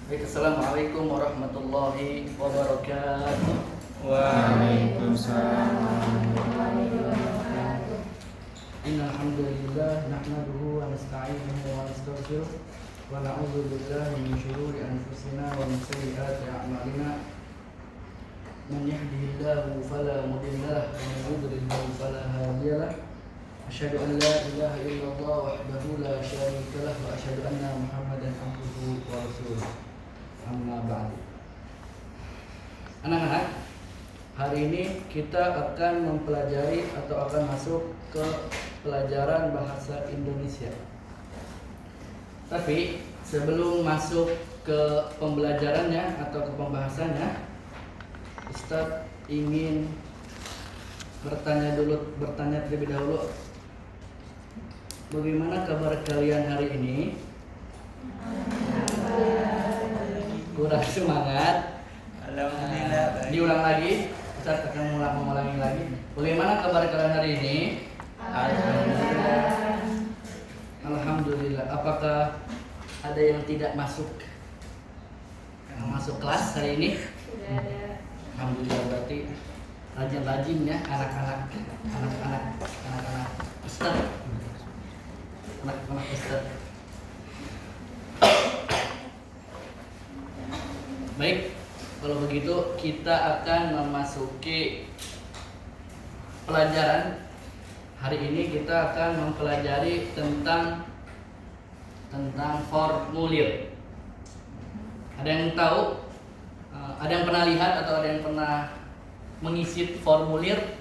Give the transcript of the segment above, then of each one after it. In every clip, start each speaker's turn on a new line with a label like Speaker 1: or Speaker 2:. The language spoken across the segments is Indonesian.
Speaker 1: Baik, assalamualaikum warahmatullahi wabarakatuh.
Speaker 2: Waalaikumsalam warahmatullahi wabarakatuh.
Speaker 1: Innal hamdalillah nahmaduhu wa nasta'inuhu wa nastaghfiruh wa na'udzu billahi min shururi anfusina wa min sayyiati a'malina. Man yahdihillahu fala mudilla lahu wa man yudlil fala hadiya lahu. Asyhadu an la ilaha illallah wahdahu la syarika lahu wa asyhadu anna Muhammadan abduhu wa rasuluh. Amma ba'du. Anak-anak, hari ini kita akan mempelajari atau akan masuk ke pelajaran bahasa Indonesia. Tapi sebelum masuk ke pembelajarannya atau ke pembahasannya, Ustadz ingin bertanya terlebih dahulu. Bagaimana kabar kalian hari ini? Kurang semangat.
Speaker 2: Alhamdulillah.
Speaker 1: Diulang lagi. Ustaz akan mengulangi lagi. Bagaimana kabar kalian hari ini?
Speaker 2: Alhamdulillah.
Speaker 1: Alhamdulillah. Apakah ada yang tidak masuk kelas hari ini?
Speaker 2: Sudah ada.
Speaker 1: Alhamdulillah, berarti rajin-rajin ya anak-anak Ustaz. Anak-anak Ustaz. Baik, kalau begitu kita akan memasuki pelajaran. Hari ini kita akan mempelajari tentang formulir. Ada yang tahu? Ada yang pernah lihat atau ada yang pernah mengisi formulir?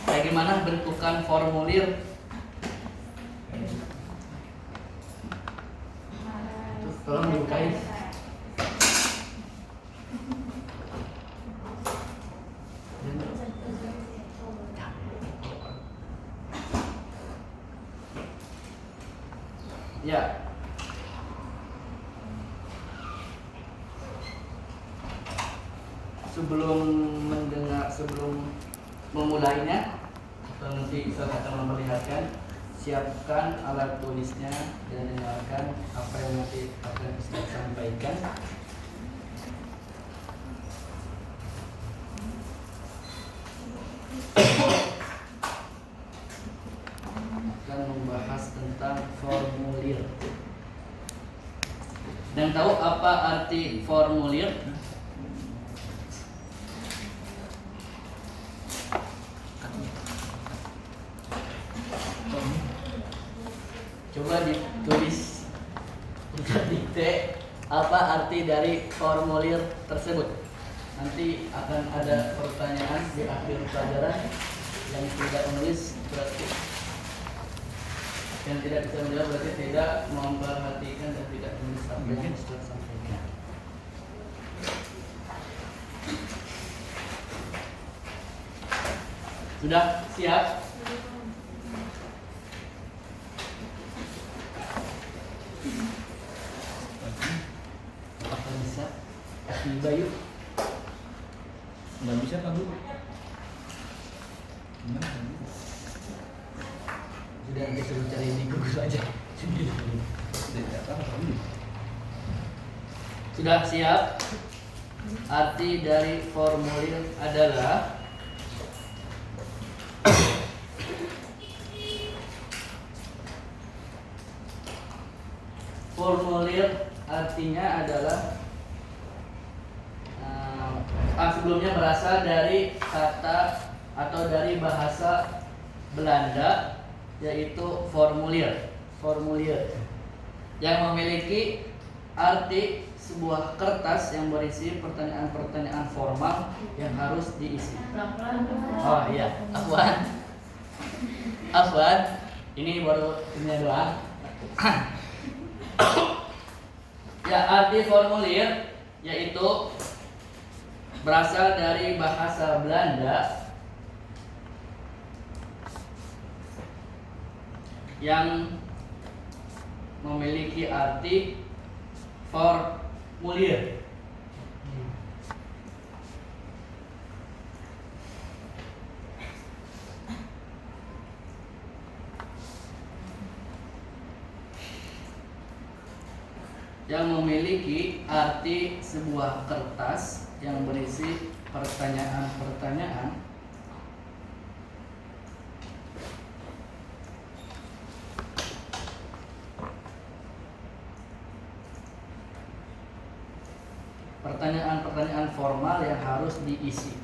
Speaker 1: Bagaimana bentukan formulir? Tolong dibukain. Ya. Sebelum memulainya, atau nanti saya akan memperlihatkan, siapkan alat tulisnya dan dengarkan apa yang nanti akan saya sampaikan. Akan membahas tentang formulir. Dan tahu apa arti formulir? Coba ditulis, dikte apa arti dari formulir tersebut. Nanti akan ada pertanyaan di akhir pelajaran. Yang tidak menulis berarti, yang tidak bisa menjawab berarti tidak memperhatikan dan tidak menulis apa yang sudah sampaikan. Sudah siap? Apa bisa? Tiba yuk.
Speaker 2: Nggak bisa kan dulu? Gimana kan?
Speaker 1: Sudah nanti suruh cari di Google aja. Sudah siap? Arti dari formulir adalah formulir artinya adalah sebelumnya berasal dari kata atau dari bahasa Belanda, yaitu formulir. Formulir yang memiliki arti sebuah kertas yang berisi pertanyaan-pertanyaan formal yang harus diisi. Oh iya, Afwan. Ini baru ini doang. Ya, arti formulir yaitu berasal dari bahasa Belanda yang memiliki arti formulir. yang memiliki arti sebuah kertas yang berisi pertanyaan-pertanyaan pertanyaan-pertanyaan formal yang harus diisi.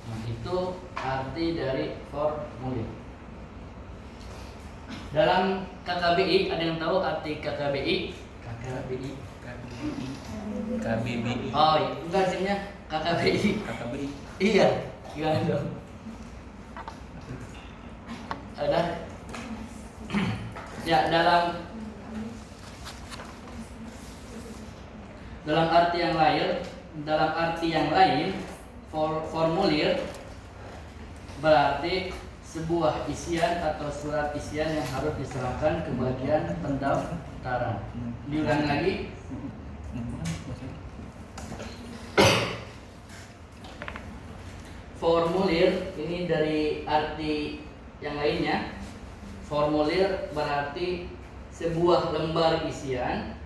Speaker 1: Nah, itu arti dari formulir. Dalam KKBI, ada yang tahu arti KKBI? KKBI.
Speaker 2: KBBI.
Speaker 1: Oh, iya. Enggak sihnya KKBI.
Speaker 2: KKBI.
Speaker 1: Iya, gimana dong? Ada? Ya, dalam arti yang lain, formulir berarti sebuah isian atau surat isian yang harus diserahkan ke bagian pendaftaran. Diulang lagi. Formulir ini dari arti yang lainnya. Formulir berarti sebuah lembar isian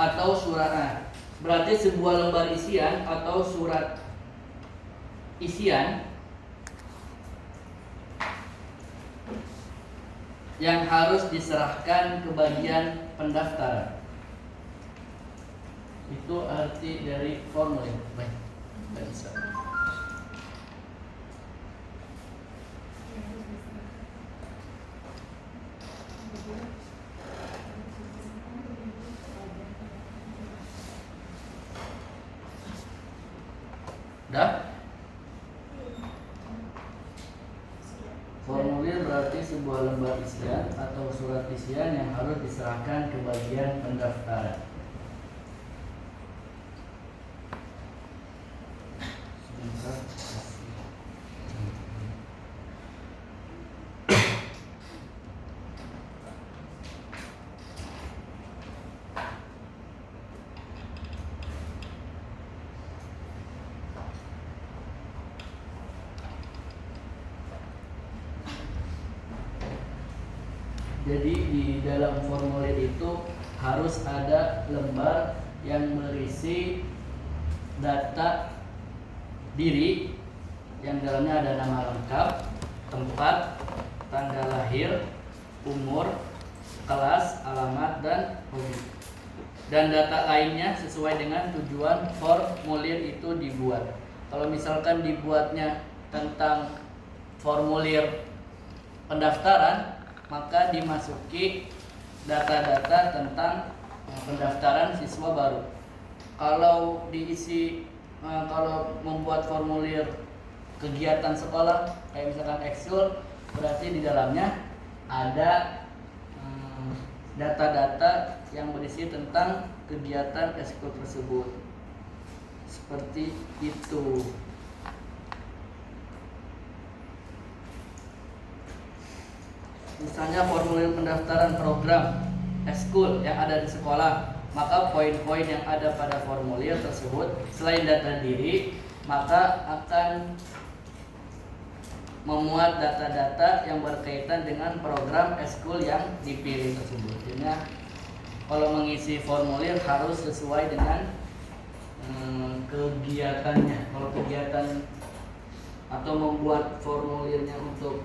Speaker 1: atau surat. Berarti sebuah lembar isian atau surat isian yang harus diserahkan ke bagian pendaftaran. Itu arti dari formulir. Baik, tidak bisa. Dah? Formulir berarti sebuah lembar isian atau surat isian yang harus diserahkan ke bagian pendaftaran. Jadi di dalam formulir itu harus ada lembar yang berisi data diri yang dalamnya ada nama lengkap, tempat, tanggal lahir, umur, kelas, alamat, dan hobi. Dan data lainnya sesuai dengan tujuan formulir itu dibuat. Kalau misalkan dibuatnya tentang formulir pendaftaran, maka dimasuki data-data tentang pendaftaran siswa baru. Kalau kalau membuat formulir kegiatan sekolah kayak misalkan ekskul, berarti di dalamnya ada data-data yang berisi tentang kegiatan ekskul tersebut. Seperti itu. Misalnya formulir pendaftaran program ekskul yang ada di sekolah, maka poin-poin yang ada pada formulir tersebut selain data diri, maka akan memuat data-data yang berkaitan dengan program ekskul yang dipilih tersebut. Jadi kalau mengisi formulir harus sesuai dengan kegiatannya. Kalau kegiatan atau membuat formulirnya untuk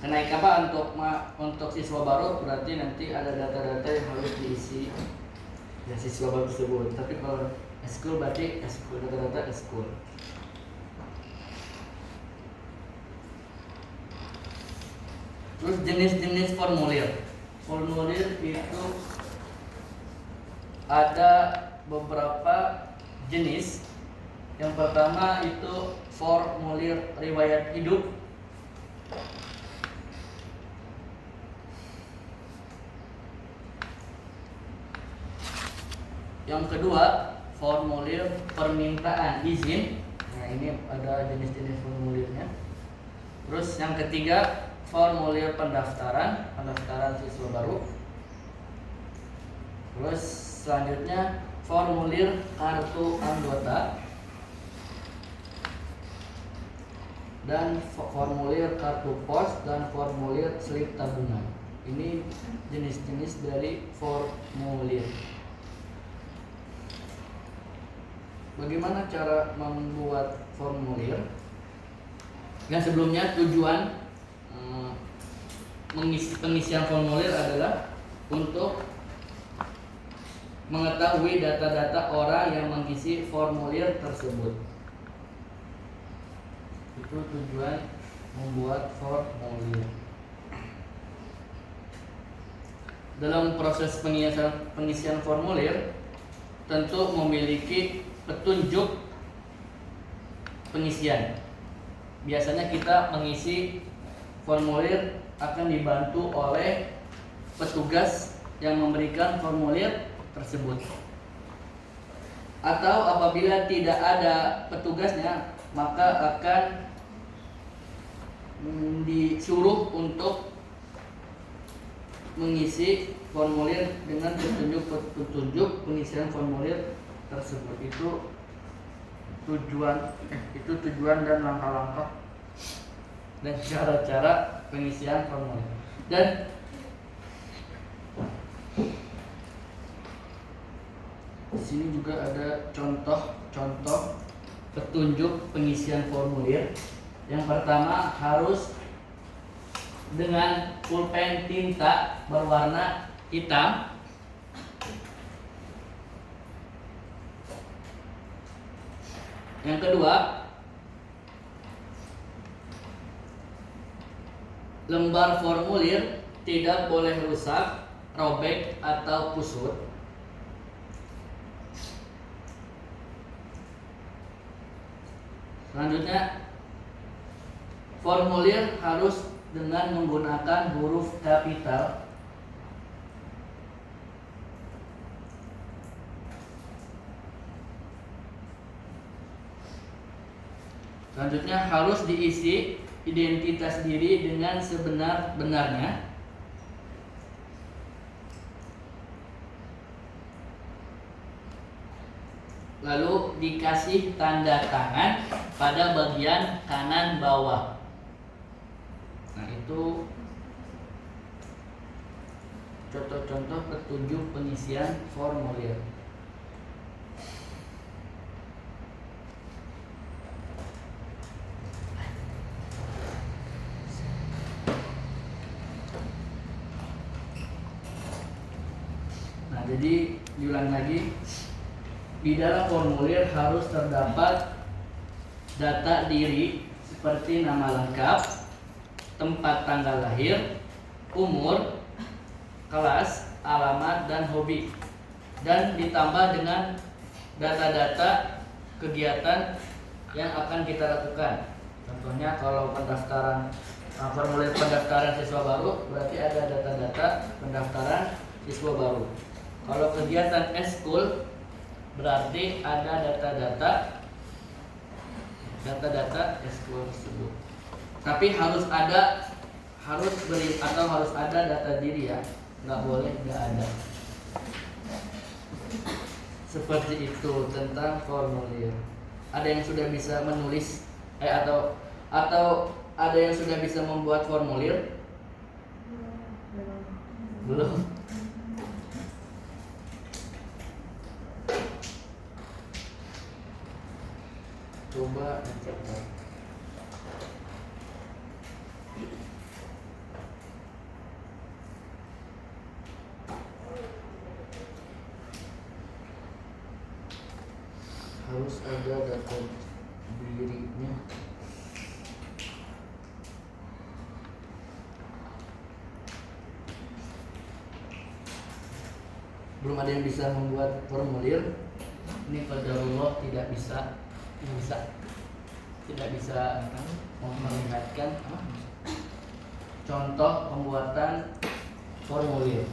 Speaker 1: kenaikan untuk siswa baru, berarti nanti ada data-data yang harus diisi ya siswa baru tersebut. Tapi kalau ekskul berarti ekskul, data-data ekskul. Terus jenis-jenis formulir. Formulir itu ada beberapa jenis. Yang pertama itu formulir riwayat hidup. Yang kedua, formulir permintaan izin. Nah, ini ada jenis-jenis formulirnya. Terus yang ketiga, formulir pendaftaran siswa baru. Terus selanjutnya formulir kartu anggota dan formulir kartu pos dan formulir slip tabungan. Ini jenis-jenis dari formulir. Bagaimana cara membuat formulir? Yang sebelumnya tujuan pengisian formulir adalah untuk mengetahui data-data orang yang mengisi formulir tersebut. Itu tujuan membuat formulir. Dalam proses pengisian formulir tentu memiliki petunjuk pengisian. Biasanya kita mengisi formulir akan dibantu oleh petugas yang memberikan formulir tersebut. Atau apabila tidak ada petugasnya, maka akan disuruh untuk mengisi formulir dengan petunjuk pengisian formulir tersebut. Itu tujuan dan langkah-langkah dan cara-cara pengisian formulir. Dan di sini juga ada contoh petunjuk pengisian formulir. Yang pertama harus dengan pulpen tinta berwarna hitam. Yang kedua, lembar formulir tidak boleh rusak, robek, atau kusut. Selanjutnya, formulir harus dengan menggunakan huruf kapital. Selanjutnya, harus diisi identitas diri dengan sebenar-benarnya. Lalu dikasih tanda tangan pada bagian kanan bawah. Nah, itu contoh-contoh petunjuk pengisian formulir. Nah, jadi diulang lagi. Di dalam formulir harus terdapat data diri seperti nama lengkap, tempat tanggal lahir, umur, kelas, alamat, dan hobi. Dan ditambah dengan data-data kegiatan yang akan kita lakukan. Contohnya kalau formulir pendaftaran siswa baru, berarti ada data-data pendaftaran siswa baru. Kalau kegiatan eskul, berarti ada data-data eskul tersebut. Tapi harus ada data diri ya, nggak boleh nggak ada. Seperti itu tentang formulir. Ada yang sudah bisa menulis atau ada yang sudah bisa membuat formulir? Belum. Coba dicoba. Harus ada data dirinya. Belum ada yang bisa membuat formulir. Ini qadarullah tidak bisa memperlihatkan contoh pembuatan formulir.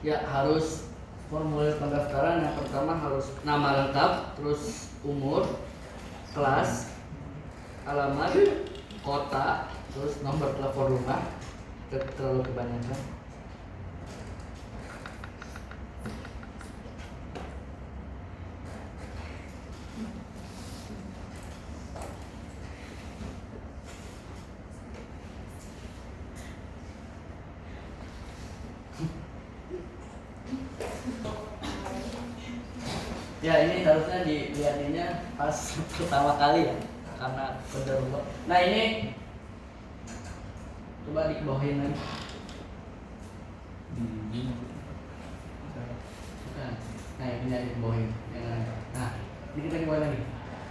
Speaker 1: Ya, harus formulir pendaftaran yang pertama harus nama lengkap, terus umur, kelas, alamat, kota, terus nomor telepon rumah. Terlalu kebanyakan. Ya, ini harusnya dilihatnya pas pertama kali ya, karena bener. Nah, ini coba dibawahin lagi. Nah, ini dibawahin. Nah, ini kita dibawahin lagi.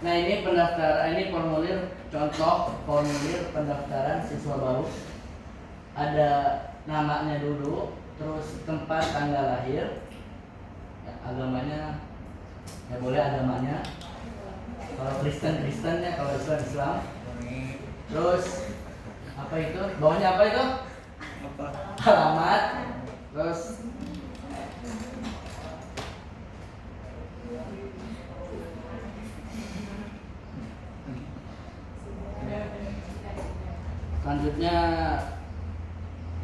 Speaker 1: Nah, ini pendaftaran, ini formulir contoh formulir pendaftaran siswa baru. Ada namanya dulu, terus tempat tanggal lahir, ya, agamanya. Ya boleh agamanya. Kalau Kristen Kristennya, kalau Islam Islam. Terus apa itu? Bawahnya apa itu?
Speaker 2: Apa?
Speaker 1: Alamat. Terus selanjutnya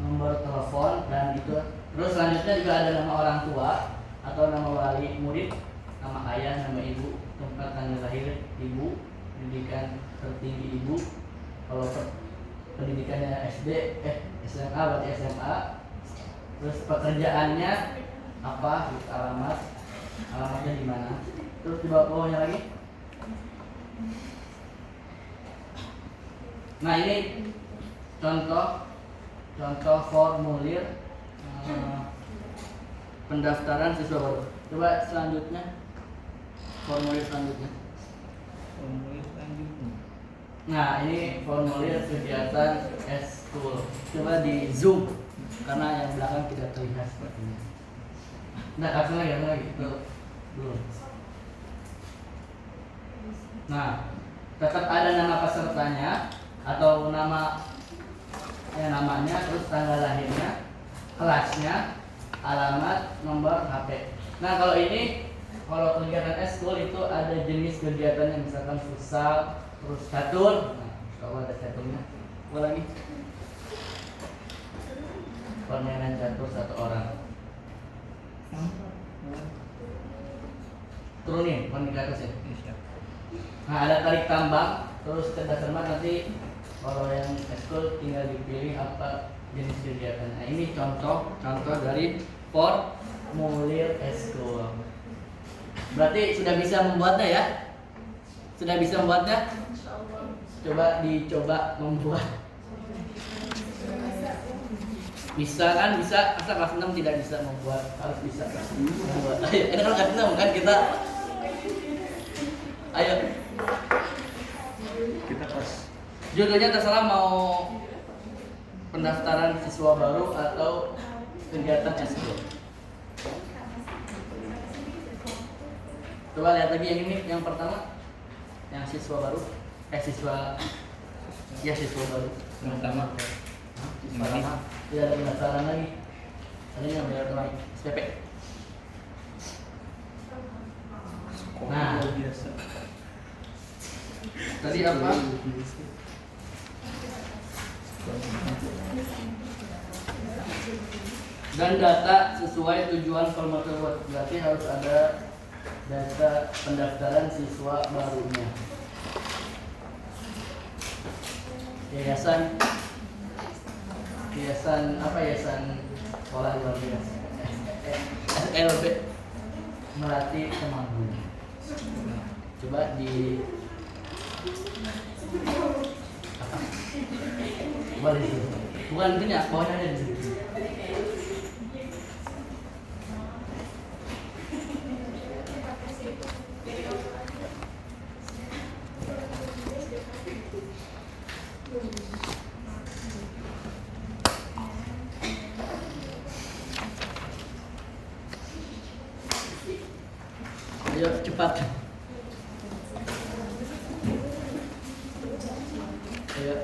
Speaker 1: nomor telepon dan itu. Terus selanjutnya juga ada nama orang tua atau nama wali murid, nama ayah, nama ibu, tempat tanggal lahir ibu, pendidikan tertinggi ibu. Kalau pendidikannya SD, SMA berarti SMA. Terus pekerjaannya apa, alamatnya di mana. Terus di bawahnya lagi. Nah, ini contoh formulir pendaftaran siswa baru. Coba selanjutnya. Formulir selanjutnya. Nah, ini formulir kegiatan eskul. Coba di zoom karena yang belakang tidak terlihat sepertinya. Nah, langsung lagi. Belum. Nah, tetap ada nama pesertanya atau namanya, terus tanggal lahirnya, kelasnya, alamat, nomor HP. Nah, kalau kegiatan eskul itu ada jenis kegiatannya, misalkan futsal, terus catur. Nah, kalau ada caturnya, apa lagi? Permainan catur 1 orang. Turunin, ke atas ya. Nah, ada tarik tambang, terus cerdas cermat. Nanti kalau yang eskul tinggal dipilih apa jenis kegiatan. Nah, ini contoh dari formulir eskul. Berarti sudah bisa membuatnya ya? Sudah bisa membuatnya? Dicoba membuat. Bisa kan? Bisa. Masa kelas 6 tidak bisa membuat? Harus bisa membuat. Ayo, ini kan kelas 6 kan kita. Ayo.
Speaker 2: Kita pas.
Speaker 1: Judulnya terserah mau pendaftaran siswa baru atau kegiatan eskul. Coba lihat lagi yang ini, yang pertama, yang siswa baru, siswa baru.
Speaker 2: Yang pertama.
Speaker 1: Siswa lama, tidak ada pendaftaran lagi. Ini yang bayar lagi, SPP. Nah,
Speaker 2: biasa.
Speaker 1: tadi apa? Dan data sesuai tujuan formatur. Berarti harus ada data pendaftaran siswa barunya. Yayasan apa, yayasan sekolah luar biasa, SLB Melati Temanggung. Coba di balik dulu. Bukan gini ya, bawahnya ada di situ. Ayo cepat. Ayo.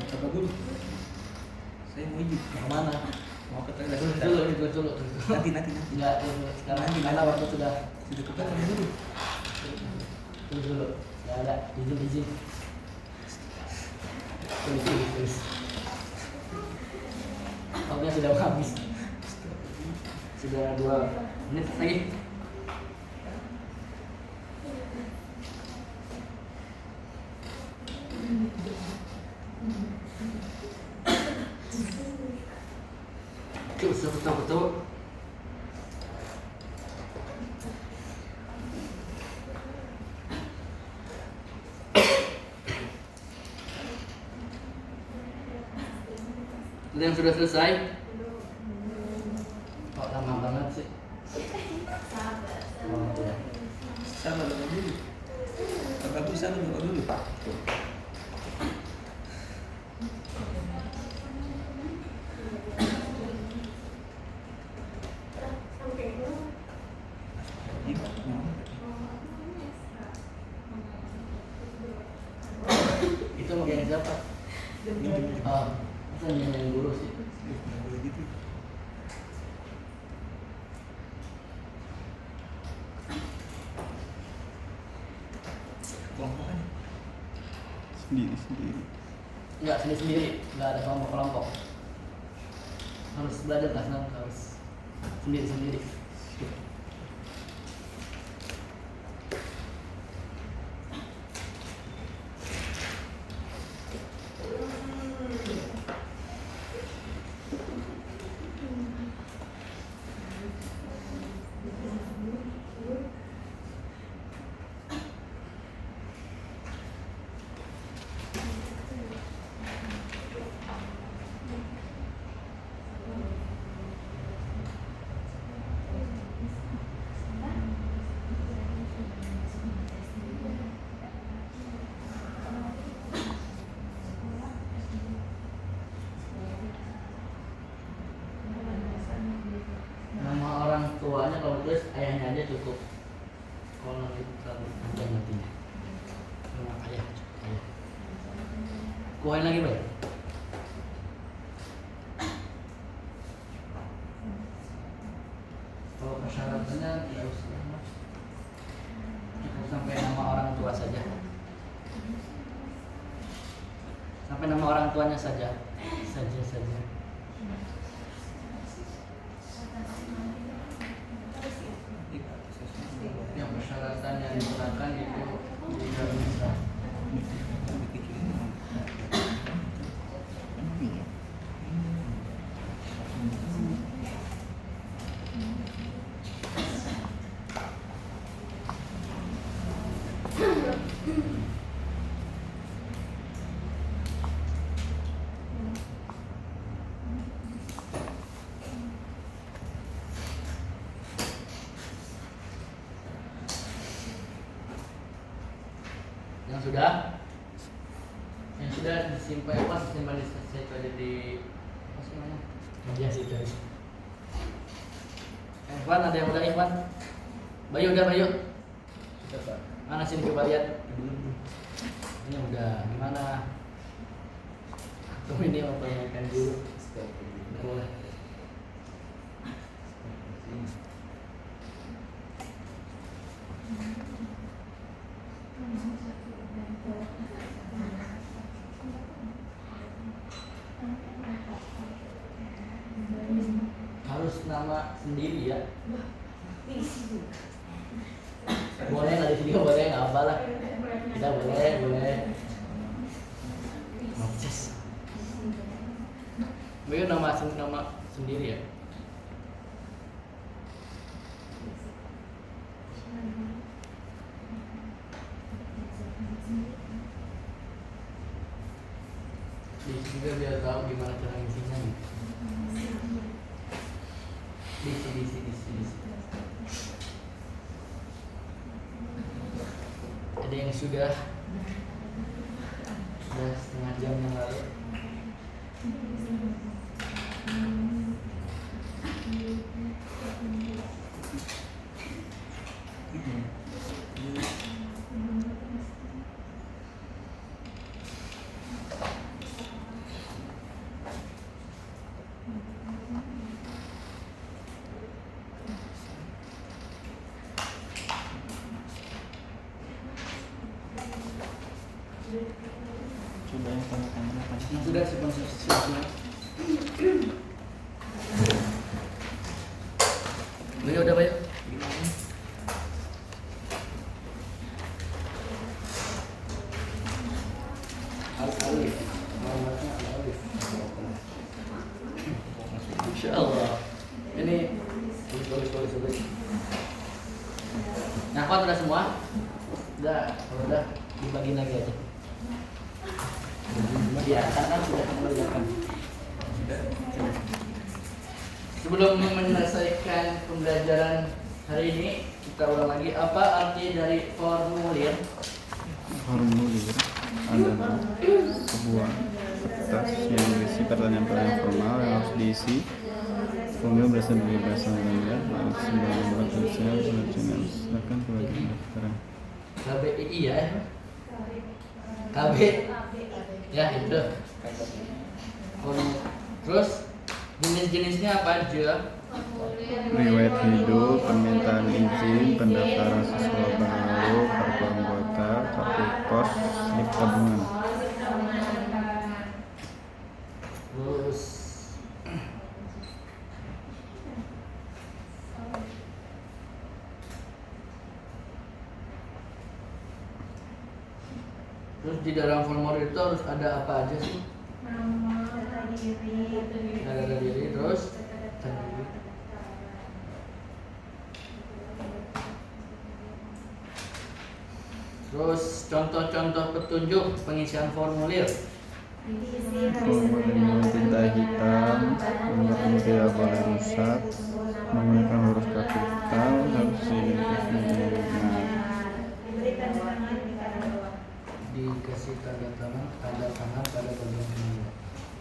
Speaker 2: Bapak guru, saya mau izin.
Speaker 1: Kemana?
Speaker 2: Mau ke toilet
Speaker 1: Dulu
Speaker 2: sebentar.
Speaker 1: dulu.
Speaker 2: Nanti.
Speaker 1: Enggak, dulu. Sekarang
Speaker 2: Nanti.
Speaker 1: karena waktu sudah
Speaker 2: Sudah ke toilet dulu.
Speaker 1: dulu. Enggak ada izin. Tulis. Waktunya sudah habis. Sudah 2 menit lagi. Betul. Itu yang sudah selesai. Kok lama banget sih? Oh, ya.
Speaker 2: Sabar dulu. Bapak guru sabar dulu.
Speaker 1: Itu mau yang siapa? Oh, masa yang guru sih?
Speaker 2: Kelompokan.
Speaker 3: Sendiri.
Speaker 1: Enggak, sendiri, enggak ada kelompok-kelompok. Harus belajar kan, harus sendiri. Nama orang tuanya kalau tulis ayahnya aja cukup. Kalau nanti nantinya. Nama ayah. Kuain lagi baik. Kalau persyaratannya tidak usah, cukup sampai nama orang tua saja. Sampai nama orang tuanya saja. Yang persyaratan yang digunakan itu tidak bisa. Yang sudah disimpan di saya ada di apa sih namanya? Media situ. Ikhwan, ada yang udah Ikhwan? Bayu udah Bayu? Sudah Pak. Mana sini coba lihat? Ini udah gimana? Tuh ini apa yang akan dulu? Boleh. Harus nama sendiri ya. Boleh nggak di sini, boleh nggak apa lah. Kita boleh. Notsis. Bagaimana nama sendiri ya? biar tahu gimana cara ngisinya nih. Diisi. Ada yang sudah setengah jam yang lalu.
Speaker 3: Coba yang tanda-tanda apa?
Speaker 1: Yang sudah siapkan. Bayu udah Bayu. Insya Allah. Ini tulis. Nah, kau udah semua? Udah, kalau udah dibagiin lagi aja. Ya, karena sudah mengerjakan. Sebelum menyelesaikan pembelajaran hari ini, kita ulang lagi apa arti dari formulir.
Speaker 3: Formulir adalah sebuah kertas yang berisi pertanyaan-pertanyaan formal yang harus diisi. Formulir berasal dari bahasa Belanda, lalu sebuah lembaga tulisan yang diserahkan sebagai pendaftaran.
Speaker 1: KBI ya? KB ya itu. Terus jenis-jenisnya apa aja?
Speaker 3: Riwayat hidup, permintaan izin, pendaftaran siswa baru, kartu anggota, kartu kos, slip tabungan.
Speaker 1: Terus di dalam formulir itu harus ada apa aja sih?
Speaker 4: Nama, data
Speaker 1: diri, terus contoh-contoh petunjuk pengisian formulir.
Speaker 3: Formulir dengan tinta hitam, nomor tidak boleh rusak, menggunakan huruf kapital, harus diidentifikasi.
Speaker 1: Dikasih tanda tangan pada bagian ini.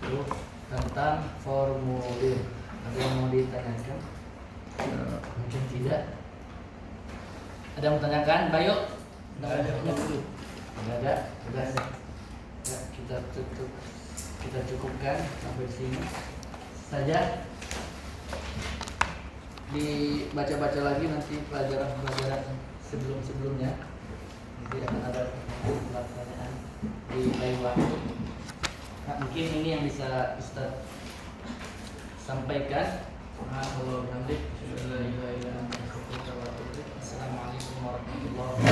Speaker 1: Itu tentang formulir. Ada yang mau ditanyakan? Mungkin tidak. Ada yang menanyakan? Bayu? Nggak ada. Nggak ada. Sudah. Ya, kita cukupkan sampai sini saja. Dibaca-baca lagi nanti pelajaran sebelumnya. Nanti akan ada pelaksanaan di lain waktu. Nah, mungkin ini yang bisa Ustaz sampaikan. Assalamualaikum warahmatullahi wabarakatuh.